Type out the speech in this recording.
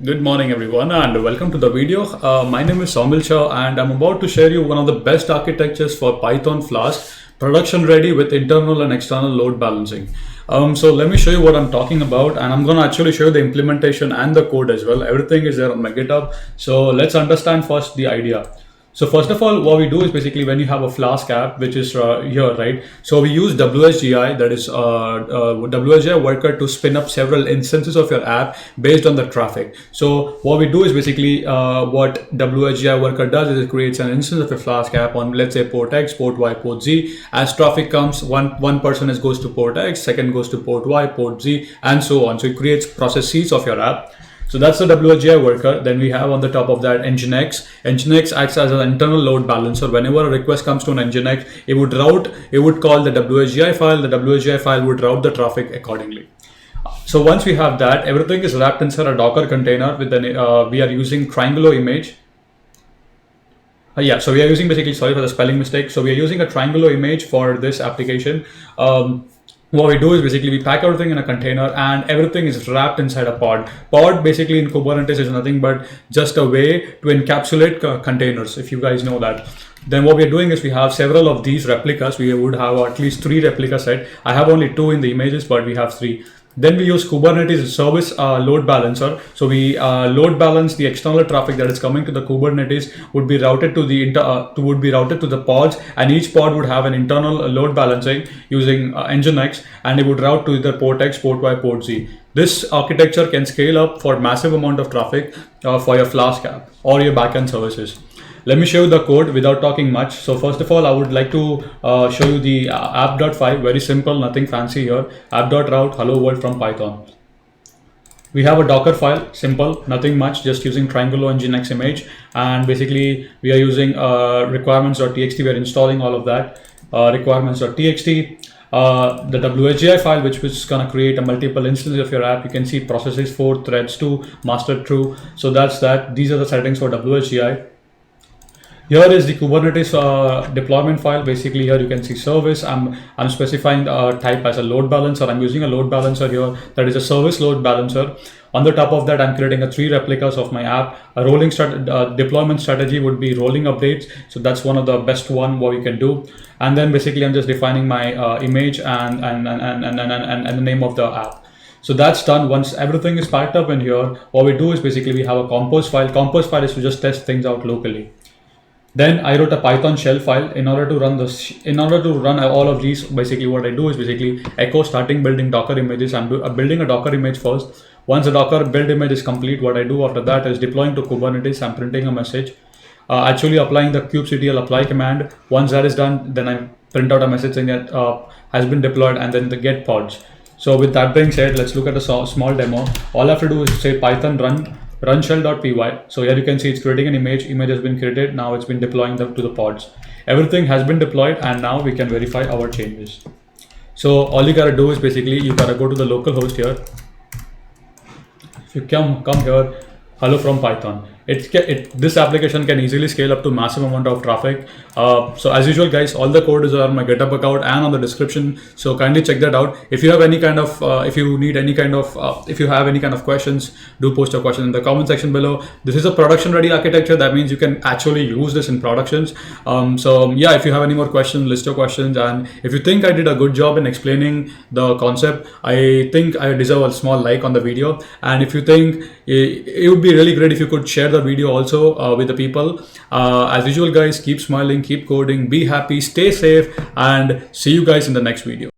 Good morning everyone and welcome to the video. My name is Saumil Shah and I'm about to share you one of the best architectures for Python Flask, production ready with internal and external load balancing. So let me show you what I'm talking about, and I'm going to actually show you the implementation and the code as well. Everything is there on my GitHub. So let's understand first the idea. So first of all, what we do is basically when you have a Flask app, which is here, right? So we use WSGI, that is WSGI worker, to spin up several instances of your app based on the traffic. So what we do is basically what WSGI worker does is it creates an instance of your Flask app on, let's say, port X, port Y, port Z. As traffic comes, one person goes to port X, second goes to port Y, port Z, and so on. So it creates processes of your app. So that's the WSGI worker. Then we have on the top of that Nginx. Nginx acts as an internal load balancer. Whenever a request comes to an Nginx, it would call the WSGI file. The WSGI file would route the traffic accordingly. So once we have that, everything is wrapped inside a Docker container with we are using Triangulo image. So we are using basically, sorry for the spelling mistake. So we are using a Triangulo image for this application. What we do is basically we pack everything in a container and everything is wrapped inside a pod. Pod basically in Kubernetes is nothing but just a way to encapsulate containers, if you guys know that. Then what we are doing is we have several of these replicas. We would have at least 3 replica set. I have only 2 in the images, but we have 3. Then we use Kubernetes service load balancer. So we load balance the external traffic that is coming to the Kubernetes would be routed to the pods, and each pod would have an internal load balancing using Nginx, and it would route to either port X, port Y, port Z. This architecture can scale up for massive amount of traffic for your Flask app or your backend services. Let me show you the code without talking much. So first of all, I would like to show you the app.py. Very simple, nothing fancy here. App.route hello world from Python. We have a Docker file, simple, nothing much, just using Triangulo Nginx image. And basically we are using requirements.txt. We are installing all of that. Requirements.txt. The WSGI file, which is going to create a multiple instance of your app. You can see processes 4, threads 2, master true. So that's that. These are the settings for WSGI. Here is the Kubernetes deployment file. Basically here you can see service. I'm specifying type as a load balancer. I'm using a load balancer here, that is a service load balancer. On the top of that, I'm creating 3 replicas of my app. A rolling deployment strategy would be rolling updates. So that's one of the best one what you can do. And then basically I'm just defining my image and the name of the app. So that's done. Once everything is packed up in here, what we do is basically we have a compose file. Compose file is to just test things out locally. Then I wrote a Python shell file in order to run all of these. Basically what I do is basically echo starting building Docker images. I'm building a Docker image first. Once the Docker build image is complete, what I do after that is deploying to Kubernetes. I'm printing a message, actually applying the kubectl apply command. Once that is done, then I print out a message saying that has been deployed, and then the get pods. So with that being said, let's look at a small demo. All I have to do is say Python run shell.py. So here you can see it's creating an image has been created. Now it's been deploying them to the pods. Everything has been deployed, and now we can verify our changes. So all you gotta do is basically you gotta go to the local host here. If you come here, hello from Python. This application can easily scale up to massive amount of traffic. So as usual guys, all the code is on my GitHub account and on the description, so kindly check that out. If you have any kind of if you have any kind of questions, do post your question in the comment section below. This is a production ready architecture. That means you can actually use this in productions. So yeah, if you have any more questions, list your questions, and if you think I did a good job in explaining the concept, I think I deserve a small like on the video. And if you think it would be really great if you could share the video also with the people. As usual guys, keep smiling, keep coding, be happy, stay safe, and see you guys in the next video.